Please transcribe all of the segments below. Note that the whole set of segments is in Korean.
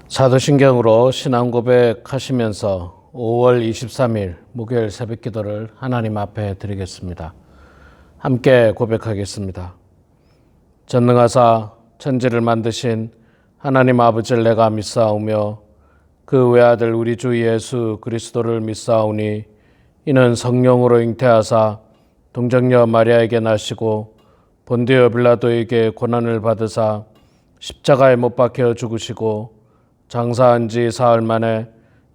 사도신경으로 신앙 고백하시면서 5월 23일 목요일 새벽 기도를 하나님 앞에 드리겠습니다. 함께 고백하겠습니다. 전능하사 천지를 만드신 하나님 아버지를 내가 믿사오며 그 외아들 우리 주 예수 그리스도를 믿사오니 이는 성령으로 잉태하사 동정녀 마리아에게 나시고 본디오 빌라도에게 고난을 받으사 십자가에 못 박혀 죽으시고 장사한 지 사흘 만에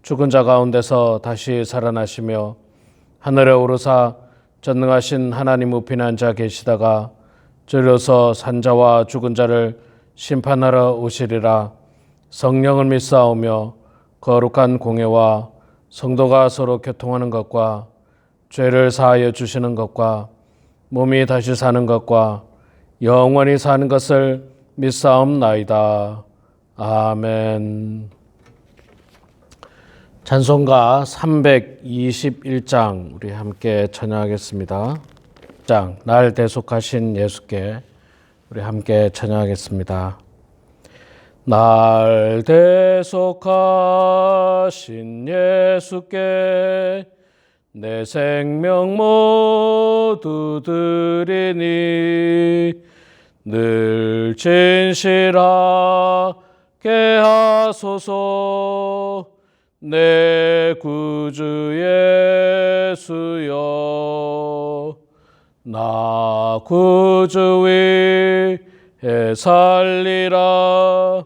죽은 자 가운데서 다시 살아나시며 하늘에 오르사 전능하신 하나님 우편에 앉아 계시다가 저리로서 산자와 죽은 자를 심판하러 오시리라. 성령을 믿사오며 거룩한 공예와 성도가 서로 교통하는 것과 죄를 사하여 주시는 것과 몸이 다시 사는 것과 영원히 사는 것을 믿사옵나이다. 아멘. 찬송가 321장 우리 함께 찬양하겠습니다. 날 대속하신 예수께 우리 함께 찬양하겠습니다. 날 대속하신 예수께 내 생명 모두 드리니 늘 진실하게 하소서. 내 구주 예수여 나 구주 위에 살리라.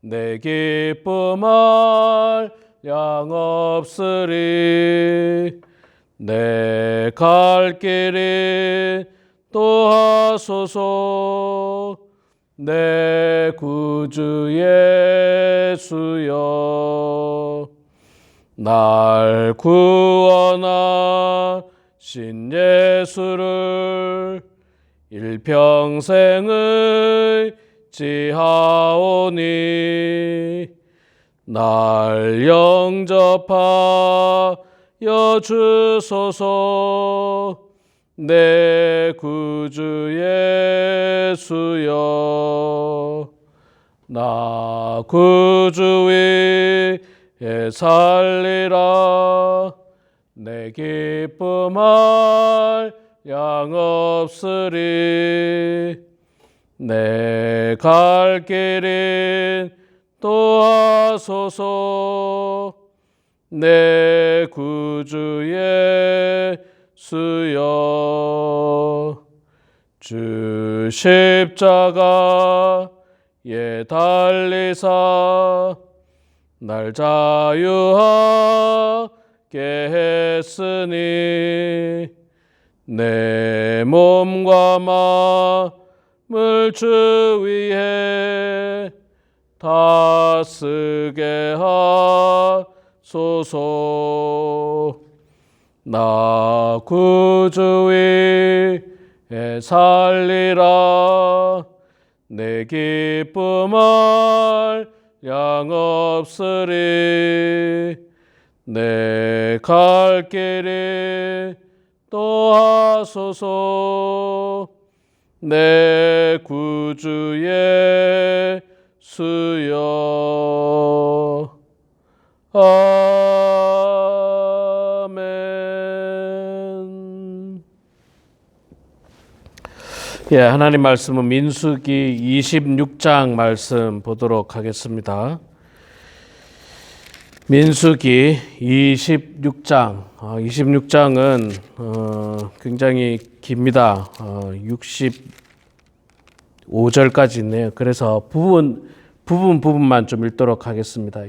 내 기쁨할 양 없으리. 내 갈 길이 또 하소서. 내 구주 예수여 날 구원하신 예수를 일평생의 지하오니 날 영접하여 주소서. 내 구주 예수여 나 구주 위에 살리라. 내 기쁨할 양 없으리. 내 갈 길인 또 하소서. 내 구주 예수여 주 십자가에 달리사 날 자유하게 했으니 내 몸과 마음을 주 위에 다쓰게 하소서. 나 구주 위에 살리라. 내 기쁨할 양 없으리. 내 갈 길이 또 하소서. 내 구주 예수여 아멘. 하나님 말씀은 민수기 26장 말씀 보도록 하겠습니다. 민수기 26장. 26장은 굉장히 깁니다. 65절까지 있네요. 그래서 부분만 좀 읽도록 하겠습니다.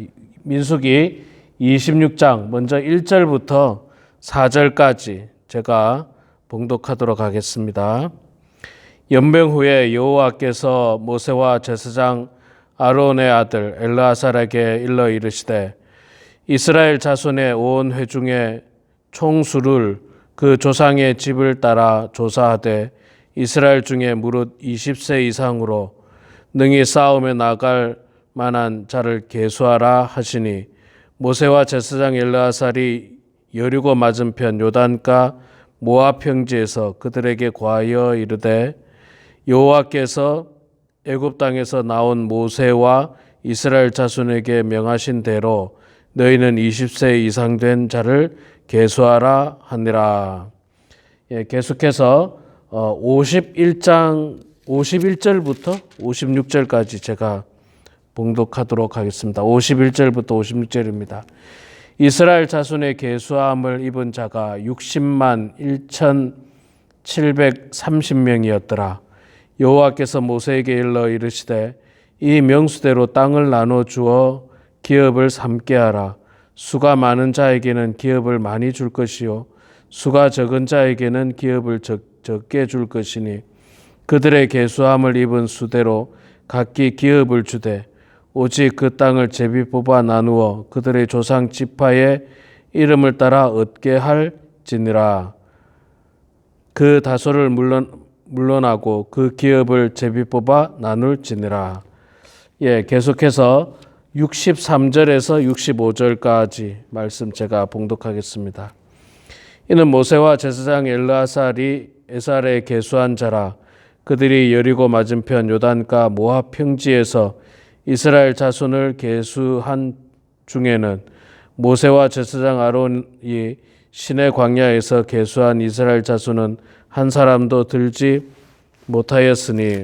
민수기 26장 먼저 1절부터 4절까지 제가 봉독하도록 하겠습니다. 연병 후에 여호와께서 모세와 제사장 아론의 아들 엘르아살에게 일러 이르시되 이스라엘 자손의 온 회중의 총수를 그 조상의 집을 따라 조사하되 이스라엘 중에 무릇 20세 이상으로 능히 싸움에 나갈 만한 자를 계수하라 하시니 모세와 제사장 엘르아살이 여리고 맞은편 요단가 모압 평지에서 그들에게 과하여 이르되 여호와께서 애굽 땅에서 나온 모세와 이스라엘 자손에게 명하신 대로 너희는 20세 이상 된 자를 계수하라 하니라. 예, 계속해서 51절부터 56절까지 제가 봉독하도록 하겠습니다. 51절부터 56절입니다. 이스라엘 자손의 계수함을 입은 자가 60만 1,730명이었더라. 여호와께서 모세에게 일러 이르시되 이 명수대로 땅을 나눠 주어 기업을 삼게 하라. 수가 많은 자에게는 기업을 많이 줄 것이요 수가 적은 자에게는 기업을 적게 줄 것이니 그들의 계수함을 입은 수대로 각기 기업을 주되 오직 그 땅을 제비 뽑아 나누어 그들의 조상 지파의 이름을 따라 얻게 할지니라. 그 다소를 물러나고 그 기업을 제비 뽑아 나눌지니라. 예, 계속해서 63절에서 65절까지 말씀 제가 봉독하겠습니다. 이는 모세와 제사장 엘르아살이 에살에 계수한 자라. 그들이 여리고 맞은편 요단가 모압 평지에서 이스라엘 자손을 계수한 중에는 모세와 제사장 아론이 시내 광야에서 계수한 이스라엘 자손은 한 사람도 들지 못하였으니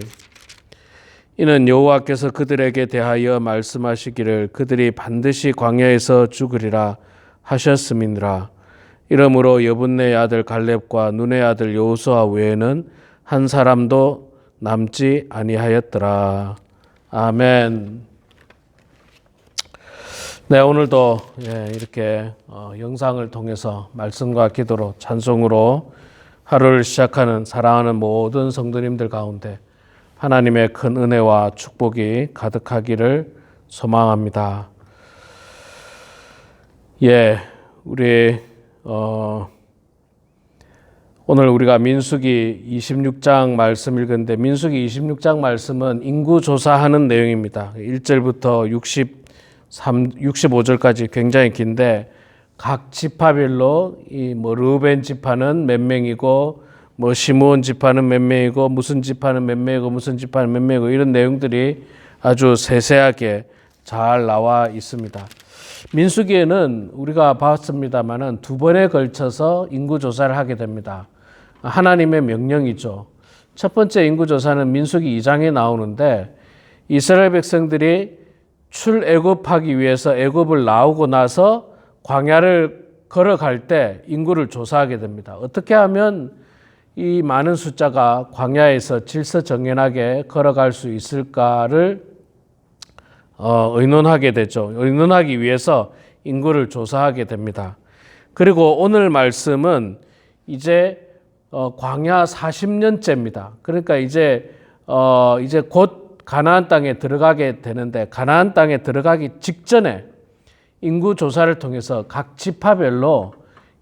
이는 여호와께서 그들에게 대하여 말씀하시기를 그들이 반드시 광야에서 죽으리라 하셨음이니라. 이러므로 여분네 아들 갈렙과 눈의 아들 여호수아 외에는 한 사람도 남지 아니하였더라. 아멘. 네, 오늘도 이렇게 영상을 통해서 말씀과 기도로 찬송으로 하루를 시작하는 사랑하는 모든 성도님들 가운데 하나님의 큰 은혜와 축복이 가득하기를 소망합니다. 우리 오늘 우리가 민수기 26장 말씀 읽었는데 민수기 26장 말씀은 인구 조사하는 내용입니다. 1절부터 65절까지 굉장히 긴데 각 지파별로 르우벤 지파는 몇 명이고 시므온 지파는 몇 명이고 무슨 지파는 몇 명이고 무슨 지파는 몇 명이고 이런 내용들이 아주 세세하게 잘 나와 있습니다. 민수기에는 우리가 봤습니다마는 두 번에 걸쳐서 인구조사를 하게 됩니다. 하나님의 명령이죠. 첫 번째 인구조사는 민수기 2장에 나오는데 이스라엘 백성들이 출애굽하기 위해서 애굽을 나오고 나서 광야를 걸어갈 때 인구를 조사하게 됩니다. 어떻게 하면 이 많은 숫자가 광야에서 질서정연하게 걸어갈 수 있을까를 의논하게 되죠. 의논하기 위해서 인구를 조사하게 됩니다. 그리고 오늘 말씀은 이제 광야 40년째입니다. 그러니까 이제 곧 가나안 땅에 들어가게 되는데 가나안 땅에 들어가기 직전에 인구 조사를 통해서 각 지파별로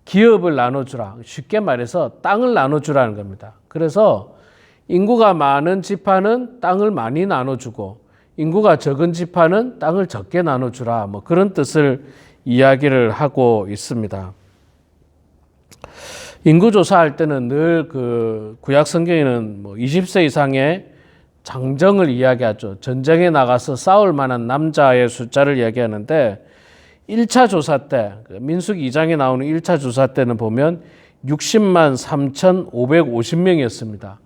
기업을 나눠주라. 쉽게 말해서 땅을 나눠주라는 겁니다. 그래서 인구가 많은 지파는 땅을 많이 나눠주고 인구가 적은 지파는 땅을 적게 나눠주라. 그런 뜻을 이야기를 하고 있습니다. 인구조사할 때는 늘 구약 성경에는 20세 이상의 장정을 이야기하죠. 전쟁에 나가서 싸울 만한 남자의 숫자를 이야기하는데 1차 조사 때, 민수기 2장에 나오는 1차 조사 때는 보면 60만 3,550명이었습니다.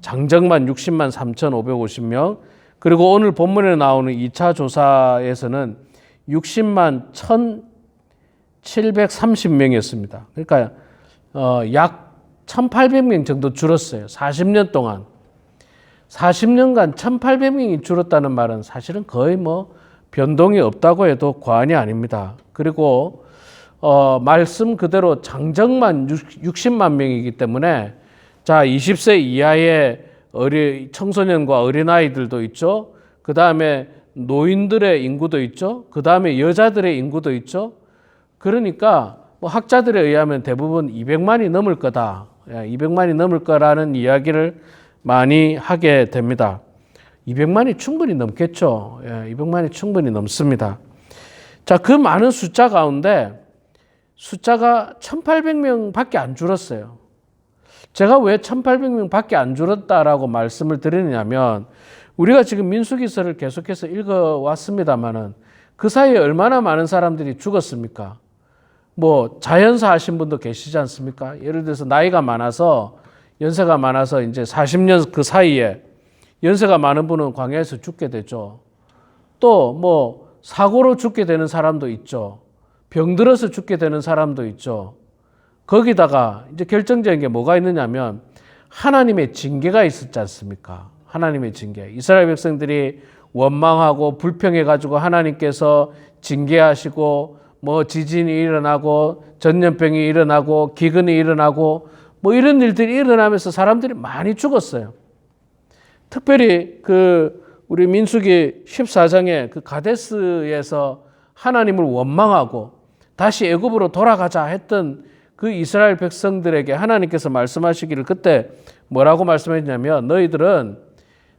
장정만 60만 3,550명. 그리고 오늘 본문에 나오는 2차 조사에서는 60만 1,730명이었습니다. 그러니까 약 1,800명 정도 줄었어요. 40년 동안. 40년간 1,800명이 줄었다는 말은 사실은 거의 변동이 없다고 해도 과언이 아닙니다. 그리고 말씀 그대로 장정만 60만 명이기 때문에 자 20세 이하의 청소년과 어린아이들도 있죠. 그 다음에 노인들의 인구도 있죠. 그 다음에 여자들의 인구도 있죠. 그러니까 학자들에 의하면 대부분 200만이 넘을 거다. 200만이 넘을 거라는 이야기를 많이 하게 됩니다. 200만이 충분히 넘겠죠. 200만이 충분히 넘습니다. 자, 그 많은 숫자 가운데 숫자가 1,800명밖에 안 줄었어요. 제가 왜 1,800명밖에 안 줄었다라고 말씀을 드리냐면 우리가 지금 민수기서를 계속해서 읽어왔습니다마는 그 사이에 얼마나 많은 사람들이 죽었습니까? 뭐 자연사 하신 분도 계시지 않습니까? 예를 들어서 나이가 많아서 연세가 많아서 이제 40년 그 사이에 연세가 많은 분은 광야에서 죽게 되죠. 또 뭐 사고로 죽게 되는 사람도 있죠. 병들어서 죽게 되는 사람도 있죠. 거기다가 이제 결정적인 게 뭐가 있느냐면 하나님의 징계가 있었지 않습니까? 하나님의 징계. 이스라엘 백성들이 원망하고 불평해가지고 하나님께서 징계하시고 뭐 지진이 일어나고 전염병이 일어나고 기근이 일어나고 뭐 이런 일들이 일어나면서 사람들이 많이 죽었어요. 특별히 우리 민수기 14장에 그 가데스에서 하나님을 원망하고 다시 애굽으로 돌아가자 했던 그 이스라엘 백성들에게 하나님께서 말씀하시기를 그때 뭐라고 말씀했냐면 너희들은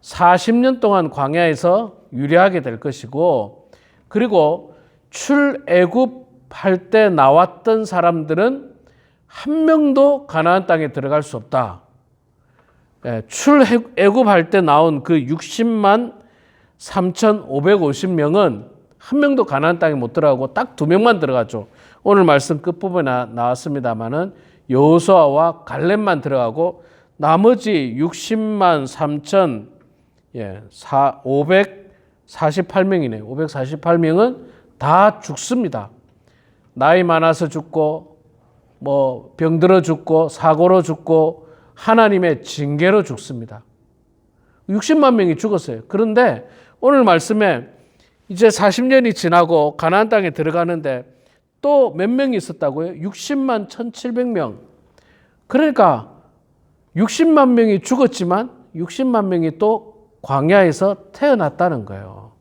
40년 동안 광야에서 유래하게 될 것이고 그리고 출애굽할 때 나왔던 사람들은 한 명도 가나안 땅에 들어갈 수 없다. 출애굽할 때 나온 그 60만 3,550명은 한 명도 가나안 땅에 못 들어가고 딱 2명만 들어가죠. 오늘 말씀 끝부분에 나왔습니다마는 여호수아와 갈렙만 들어가고 나머지 60만 3,548명이네요. 548명은 다 죽습니다. 나이 많아서 죽고 뭐 병들어 죽고 사고로 죽고 하나님의 징계로 죽습니다. 60만 명이 죽었어요. 그런데 오늘 말씀에 이제 40년이 지나고 가나안 땅에 들어가는데 또 몇 명이 있었다고요? 60만 1,700명. 그러니까 60만 명이 죽었지만 60만 명이 또 광야에서 태어났다는 거예요.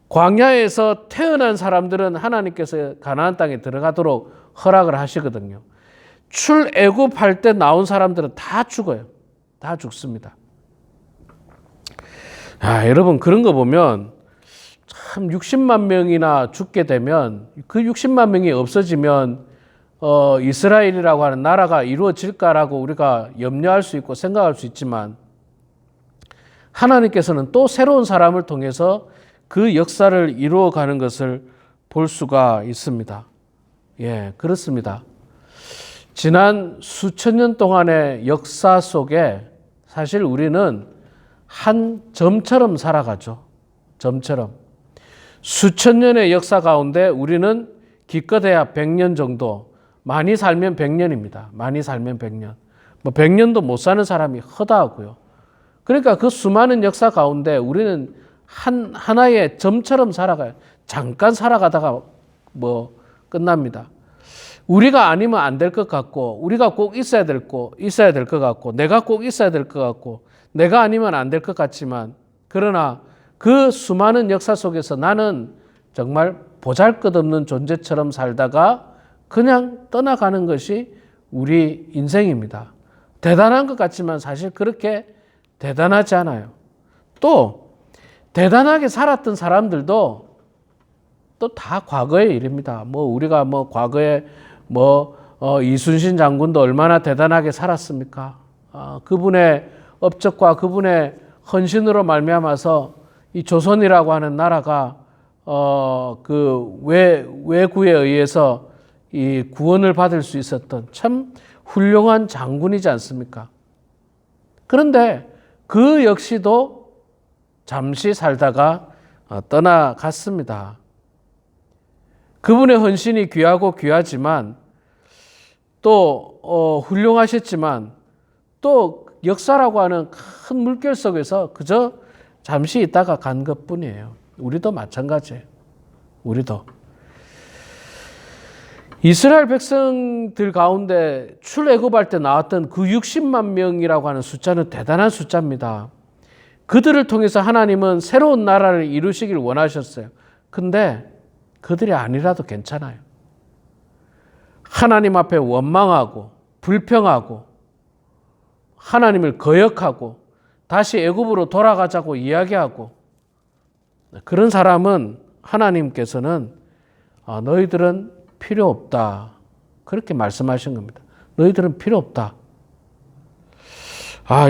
광야에서 태어난 사람들은 하나님께서 가나안 땅에 들어가도록 허락을 하시거든요. 출애굽할 때 나온 사람들은 다 죽어요. 다 죽습니다. 여러분 그런 거 보면 참 60만 명이나 죽게 되면 그 60만 명이 없어지면 이스라엘이라고 하는 나라가 이루어질까라고 우리가 염려할 수 있고 생각할 수 있지만 하나님께서는 또 새로운 사람을 통해서 그 역사를 이루어가는 것을 볼 수가 있습니다. 예, 그렇습니다. 지난 수천 년 동안의 역사 속에 사실 우리는 한 점처럼 살아가죠. 점처럼. 수천 년의 역사 가운데 우리는 기껏해야 100년 정도, 많이 살면 100년입니다. 많이 살면 100년. 뭐 100년도 못 사는 사람이 허다하고요. 그러니까 그 수많은 역사 가운데 우리는 하나의 점처럼 살아가요. 잠깐 살아가다가 뭐 끝납니다. 우리가 아니면 안 될 것 같고, 우리가 꼭 있어야 될 것 같고, 내가 꼭 있어야 될 것 같고, 내가 아니면 안 될 것 같지만, 그러나 그 수많은 역사 속에서 나는 정말 보잘것없는 존재처럼 살다가 그냥 떠나가는 것이 우리 인생입니다. 대단한 것 같지만 사실 그렇게 대단하지 않아요. 또 대단하게 살았던 사람들도 또 다 과거의 일입니다. 뭐 우리가 뭐 과거에 이순신 장군도 얼마나 대단하게 살았습니까? 그분의 업적과 그분의 헌신으로 말미암아서 이 조선이라고 하는 나라가 그 외구에 의해서 이 구원을 받을 수 있었던 참 훌륭한 장군이지 않습니까? 그런데 그 역시도 잠시 살다가 떠나갔습니다. 그분의 헌신이 귀하고 귀하지만 또 훌륭하셨지만 또 역사라고 하는 큰 물결 속에서 그저 잠시 있다가 간 것뿐이에요. 우리도 마찬가지예요. 우리도. 이스라엘 백성들 가운데 출애굽할 때 나왔던 그 60만 명이라고 하는 숫자는 대단한 숫자입니다. 그들을 통해서 하나님은 새로운 나라를 이루시길 원하셨어요. 근데 그들이 아니라도 괜찮아요. 하나님 앞에 원망하고 불평하고 하나님을 거역하고 다시 애굽으로 돌아가자고 이야기하고 그런 사람은 하나님께서는 너희들은 필요 없다. 그렇게 말씀하신 겁니다. 너희들은 필요 없다.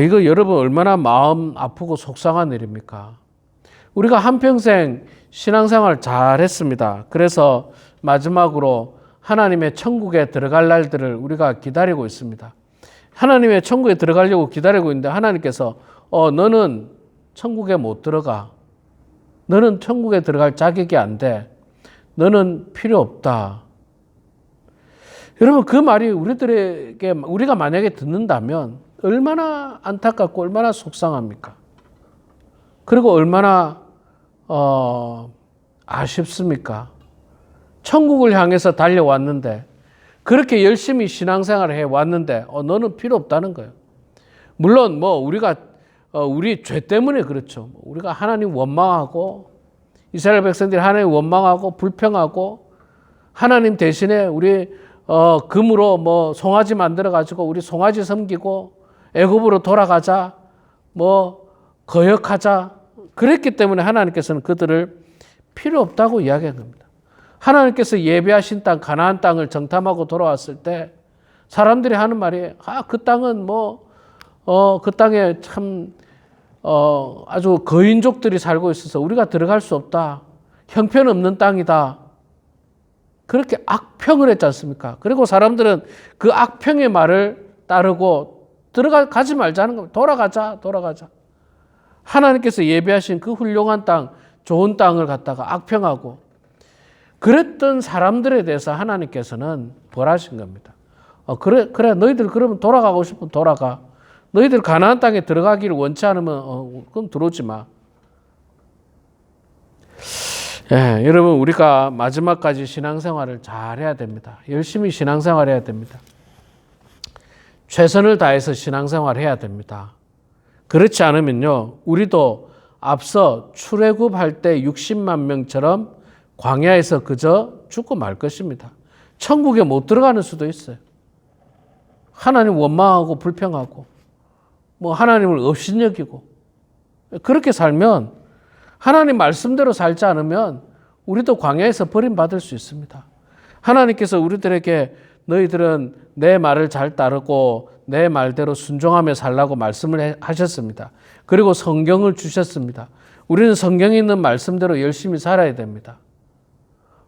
이거 여러분 얼마나 마음 아프고 속상한 일입니까? 우리가 한평생 신앙생활 잘 했습니다. 그래서 마지막으로 하나님의 천국에 들어갈 날들을 우리가 기다리고 있습니다. 하나님의 천국에 들어가려고 기다리고 있는데 하나님께서 너는 천국에 못 들어가. 너는 천국에 들어갈 자격이 안 돼. 너는 필요 없다. 여러분 그 말이 우리가 만약에 듣는다면 얼마나 안타깝고 얼마나 속상합니까? 그리고 얼마나 아쉽습니까? 천국을 향해서 달려왔는데 그렇게 열심히 신앙생활을 해왔는데 너는 필요 없다는 거예요. 물론 우리 죄 때문에 그렇죠. 우리가 하나님 원망하고 이스라엘 백성들이 하나님 원망하고 불평하고 하나님 대신에 우리 금으로 송아지 만들어 가지고 우리 송아지 섬기고 애굽으로 돌아가자 거역하자 그랬기 때문에 하나님께서는 그들을 필요 없다고 이야기한 겁니다. 하나님께서 예비하신 땅 가나안 땅을 정탐하고 돌아왔을 때 사람들이 하는 말이 그 땅은 그 땅에 참 아주 거인족들이 살고 있어서 우리가 들어갈 수 없다. 형편없는 땅이다. 그렇게 악평을 했지 않습니까? 그리고 사람들은 그 악평의 말을 따르고 가지 말자는 겁니다. 돌아가자. 하나님께서 예비하신 그 훌륭한 땅, 좋은 땅을 갖다가 악평하고 그랬던 사람들에 대해서 하나님께서는 벌하신 겁니다. 그래 너희들 그러면 돌아가고 싶으면 돌아가. 너희들 가나안 땅에 들어가기를 원치 않으면 그럼 들어오지 마. 여러분 우리가 마지막까지 신앙생활을 잘 해야 됩니다. 열심히 신앙생활 해야 됩니다. 최선을 다해서 신앙생활 해야 됩니다. 그렇지 않으면요 우리도 앞서 출애굽할 때 60만 명처럼 광야에서 그저 죽고 말 것입니다. 천국에 못 들어가는 수도 있어요. 하나님 원망하고 불평하고 하나님을 업신여기고 그렇게 살면 하나님 말씀대로 살지 않으면 우리도 광야에서 버림받을 수 있습니다. 하나님께서 우리들에게 너희들은 내 말을 잘 따르고 내 말대로 순종하며 살라고 말씀을 하셨습니다. 그리고 성경을 주셨습니다. 우리는 성경에 있는 말씀대로 열심히 살아야 됩니다.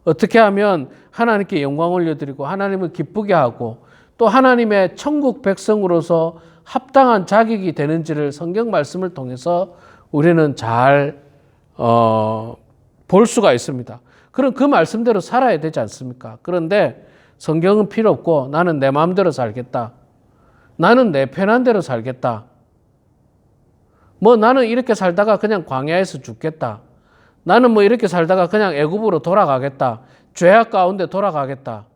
어떻게 하면 하나님께 영광 올려드리고 하나님을 기쁘게 하고 또 하나님의 천국 백성으로서 합당한 자격이 되는지를 성경 말씀을 통해서 우리는 잘 볼 수가 있습니다. 그럼 그 말씀대로 살아야 되지 않습니까? 그런데 성경은 필요 없고 나는 내 마음대로 살겠다. 나는 내 편한 대로 살겠다. 나는 이렇게 살다가 그냥 광야에서 죽겠다. 나는 이렇게 살다가 그냥 애굽으로 돌아가겠다. 죄악 가운데 돌아가겠다.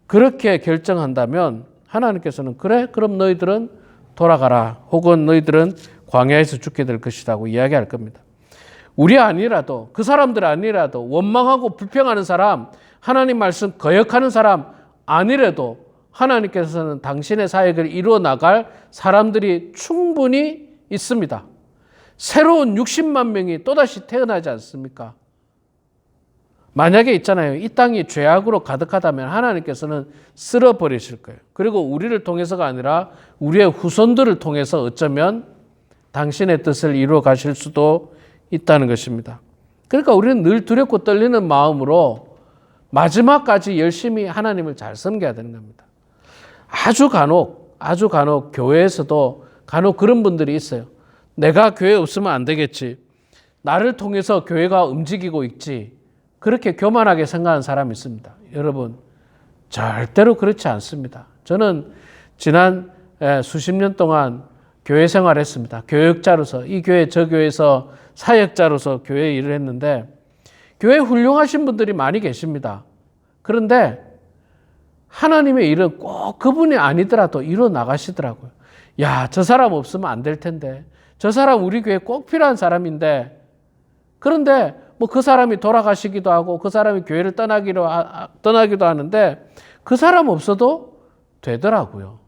그렇게 결정한다면 하나님께서는 그래? 그럼 너희들은 돌아가라. 혹은 너희들은 광야에서 죽게 될 것이라고 이야기할 겁니다. 우리 아니라도 그 사람들 아니라도 원망하고 불평하는 사람, 하나님 말씀 거역하는 사람 아니라도 하나님께서는 당신의 사역을 이루어 나갈 사람들이 충분히 있습니다. 새로운 60만 명이 또다시 태어나지 않습니까? 만약에 있잖아요. 이 땅이 죄악으로 가득하다면 하나님께서는 쓸어버리실 거예요. 그리고 우리를 통해서가 아니라 우리의 후손들을 통해서 어쩌면 당신의 뜻을 이루어 가실 수도 있다는 것입니다. 그러니까 우리는 늘 두렵고 떨리는 마음으로 마지막까지 열심히 하나님을 잘 섬겨야 되는 겁니다. 아주 간혹 교회에서도 간혹 그런 분들이 있어요. 내가 교회에 없으면 안 되겠지. 나를 통해서 교회가 움직이고 있지. 그렇게 교만하게 생각하는 사람이 있습니다. 여러분, 절대로 그렇지 않습니다. 저는 지난 수십 년 동안 교회 생활했습니다. 교역자로서 이 교회 저 교회에서 사역자로서 교회 일을 했는데 교회 훌륭하신 분들이 많이 계십니다. 그런데 하나님의 일은 꼭 그분이 아니더라도 이루어 나가시더라고요. 야, 저 사람 없으면 안 될 텐데. 저 사람 우리 교회에 꼭 필요한 사람인데. 그런데 그 사람이 돌아가시기도 하고 그 사람이 교회를 떠나기도 하는데 그 사람 없어도 되더라고요.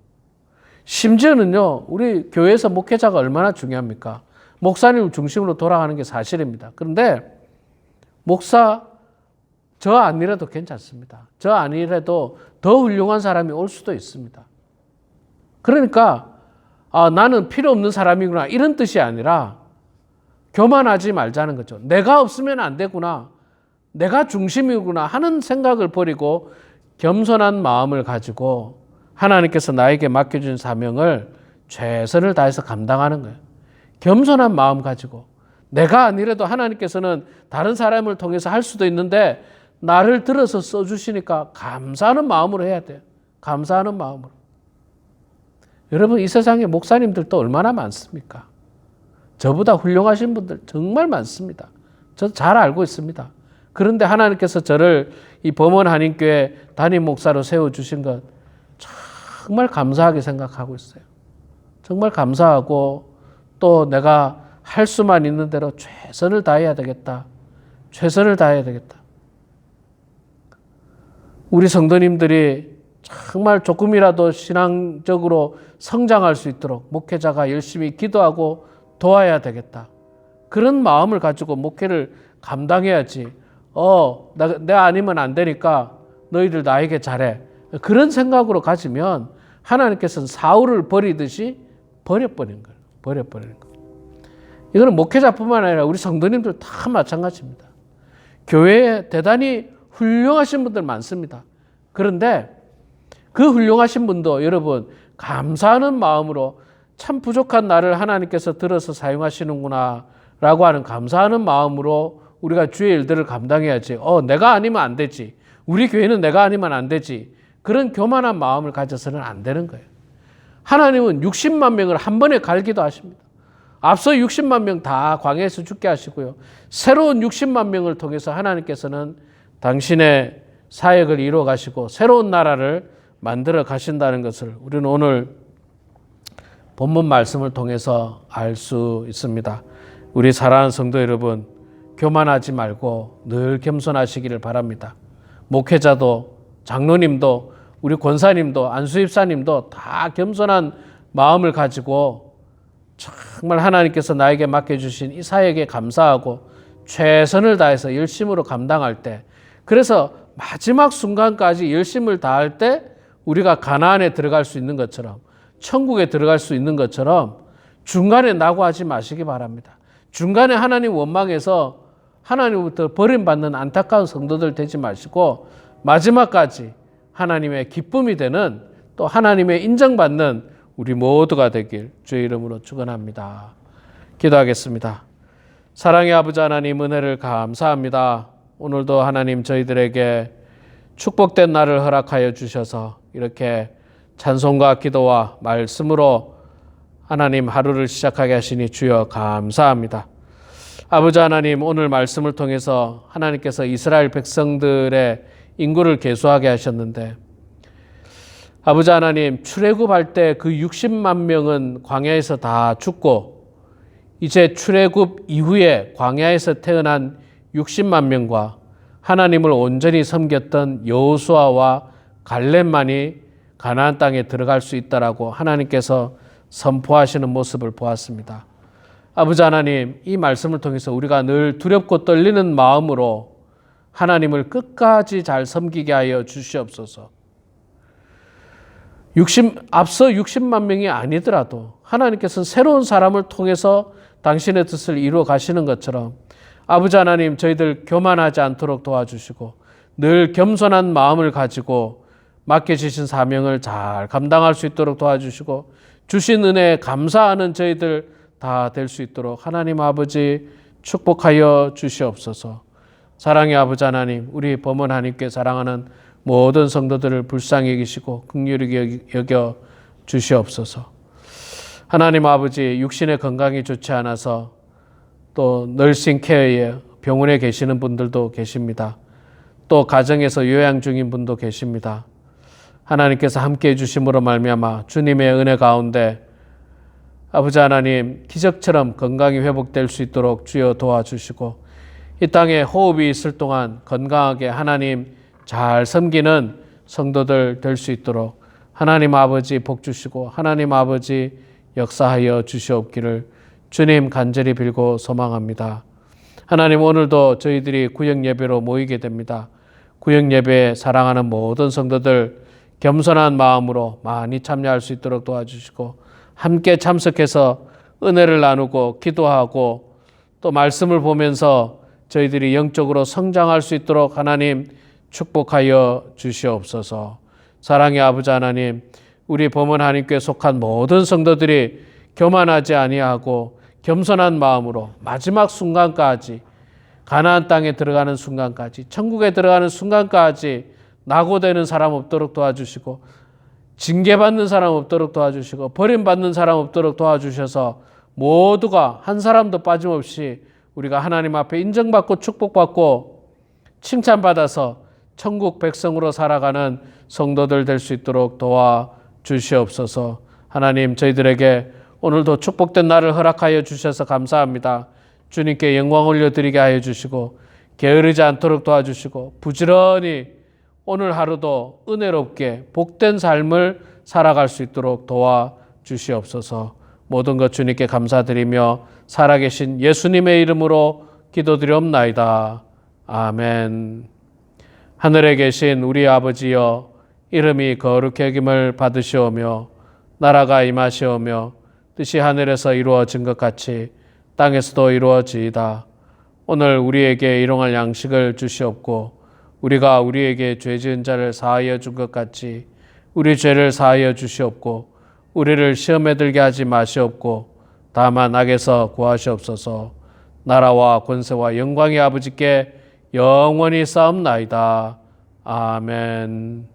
심지어는요, 우리 교회에서 목회자가 얼마나 중요합니까? 목사님 중심으로 돌아가는 게 사실입니다. 그런데 목사 저 아니라도 괜찮습니다. 저 아니라도 더 훌륭한 사람이 올 수도 있습니다. 그러니까 나는 필요 없는 사람이구나 이런 뜻이 아니라 교만하지 말자는 거죠. 내가 없으면 안 되구나, 내가 중심이구나 하는 생각을 버리고 겸손한 마음을 가지고 하나님께서 나에게 맡겨준 사명을 최선을 다해서 감당하는 거예요. 겸손한 마음 가지고 내가 아니라도 하나님께서는 다른 사람을 통해서 할 수도 있는데 나를 들어서 써주시니까 감사하는 마음으로 해야 돼요. 감사하는 마음으로. 여러분, 이 세상에 목사님들도 얼마나 많습니까? 저보다 훌륭하신 분들 정말 많습니다. 저 잘 알고 있습니다. 그런데 하나님께서 저를 이 범원 한인교회 담임 목사로 세워주신 것 정말 감사하게 생각하고 있어요. 정말 감사하고 또 내가 할 수만 있는 대로 최선을 다해야 되겠다. 최선을 다해야 되겠다. 우리 성도님들이 정말 조금이라도 신앙적으로 성장할 수 있도록 목회자가 열심히 기도하고 도와야 되겠다. 그런 마음을 가지고 목회를 감당해야지. 내가 아니면 안 되니까 너희들 나에게 잘해. 그런 생각으로 가지면 하나님께서는 사울을 버리듯이 버려버리는 거예요. 버려버리는 거예요. 이거는 목회자뿐만 아니라 우리 성도님들 다 마찬가지입니다. 교회에 대단히 훌륭하신 분들 많습니다. 그런데 그 훌륭하신 분도 여러분 감사하는 마음으로 참 부족한 나를 하나님께서 들어서 사용하시는구나 라고 하는 감사하는 마음으로 우리가 주의 일들을 감당해야지. 내가 아니면 안 되지. 우리 교회는 내가 아니면 안 되지. 그런 교만한 마음을 가져서는 안 되는 거예요. 하나님은 60만 명을 한 번에 갈기도 하십니다. 앞서 60만 명 다 광야에서 죽게 하시고요. 새로운 60만 명을 통해서 하나님께서는 당신의 사역을 이루어 가시고 새로운 나라를 만들어 가신다는 것을 우리는 오늘 본문 말씀을 통해서 알 수 있습니다. 우리 사랑하는 성도 여러분, 교만하지 말고 늘 겸손하시기를 바랍니다. 목회자도 장로님도 우리 권사님도 안수입사님도 다 겸손한 마음을 가지고 정말 하나님께서 나에게 맡겨주신 이 사역에 감사하고 최선을 다해서 열심으로 감당할 때, 그래서 마지막 순간까지 열심을 다할 때 우리가 가나안에 들어갈 수 있는 것처럼, 천국에 들어갈 수 있는 것처럼 중간에 낙오하지 마시기 바랍니다. 중간에 하나님 원망해서 하나님부터 버림받는 안타까운 성도들 되지 마시고 마지막까지 하나님의 기쁨이 되는, 또 하나님의 인정받는 우리 모두가 되길 주의 이름으로 축원합니다. 기도하겠습니다. 사랑의 아버지 하나님, 은혜를 감사합니다. 오늘도 하나님 저희들에게 축복된 날을 허락하여 주셔서 이렇게 찬송과 기도와 말씀으로 하나님 하루를 시작하게 하시니 주여 감사합니다. 아버지 하나님, 오늘 말씀을 통해서 하나님께서 이스라엘 백성들의 인구를 계수하게 하셨는데, 아버지 하나님, 출애굽할 때 그 60만 명은 광야에서 다 죽고 이제 출애굽 이후에 광야에서 태어난 60만 명과 하나님을 온전히 섬겼던 여호수아와 갈렙만이 가나안 땅에 들어갈 수 있다라고 하나님께서 선포하시는 모습을 보았습니다. 아버지 하나님, 이 말씀을 통해서 우리가 늘 두렵고 떨리는 마음으로 하나님을 끝까지 잘 섬기게 하여 주시옵소서. 앞서 60만 명이 아니더라도 하나님께서는 새로운 사람을 통해서 당신의 뜻을 이루어 가시는 것처럼 아버지 하나님, 저희들 교만하지 않도록 도와주시고 늘 겸손한 마음을 가지고 맡겨주신 사명을 잘 감당할 수 있도록 도와주시고 주신 은혜에 감사하는 저희들 다 될 수 있도록 하나님 아버지 축복하여 주시옵소서. 사랑의 아버지 하나님, 우리 범원 하나님께 사랑하는 모든 성도들을 불쌍히 여기시고 긍휼히 여겨 주시옵소서. 하나님 아버지, 육신의 건강이 좋지 않아서 또 너싱 케어에 병원에 계시는 분들도 계십니다. 또 가정에서 요양 중인 분도 계십니다. 하나님께서 함께해 주심으로 말미암아 주님의 은혜 가운데 아버지 하나님, 기적처럼 건강이 회복될 수 있도록 주여 도와주시고 이 땅에 호흡이 있을 동안 건강하게 하나님 잘 섬기는 성도들 될 수 있도록 하나님 아버지 복 주시고 하나님 아버지 역사하여 주시옵기를 주님 간절히 빌고 소망합니다. 하나님, 오늘도 저희들이 구역 예배로 모이게 됩니다. 구역 예배에 사랑하는 모든 성도들 겸손한 마음으로 많이 참여할 수 있도록 도와주시고 함께 참석해서 은혜를 나누고 기도하고 또 말씀을 보면서 저희들이 영적으로 성장할 수 있도록 하나님 축복하여 주시옵소서. 사랑의 아버지 하나님, 우리 범원 한인교회 속한 모든 성도들이 교만하지 아니하고 겸손한 마음으로 마지막 순간까지, 가나안 땅에 들어가는 순간까지, 천국에 들어가는 순간까지 낙오되는 사람 없도록 도와주시고, 징계받는 사람 없도록 도와주시고, 버림받는 사람 없도록 도와주셔서 모두가 한 사람도 빠짐없이 우리가 하나님 앞에 인정받고 축복받고 칭찬받아서 천국 백성으로 살아가는 성도들 될 수 있도록 도와주시옵소서. 하나님, 저희들에게 오늘도 축복된 날을 허락하여 주셔서 감사합니다. 주님께 영광 올려드리게 하여 주시고 게으르지 않도록 도와주시고 부지런히 오늘 하루도 은혜롭게 복된 삶을 살아갈 수 있도록 도와주시옵소서. 모든 것 주님께 감사드리며 살아계신 예수님의 이름으로 기도드리옵나이다. 아멘. 하늘에 계신 우리 아버지여, 이름이 거룩히 여김을 받으시오며 나라가 임하시오며 뜻이 하늘에서 이루어진 것 같이 땅에서도 이루어지이다. 오늘 우리에게 일용할 양식을 주시옵고 우리가 우리에게 죄 지은 자를 사하여 준 것 같이 우리 죄를 사하여 주시옵고 우리를 시험에 들게 하지 마시옵고 다만 악에서 구하시옵소서. 나라와 권세와 영광이 아버지께 영원히 싸움나이다. 아멘.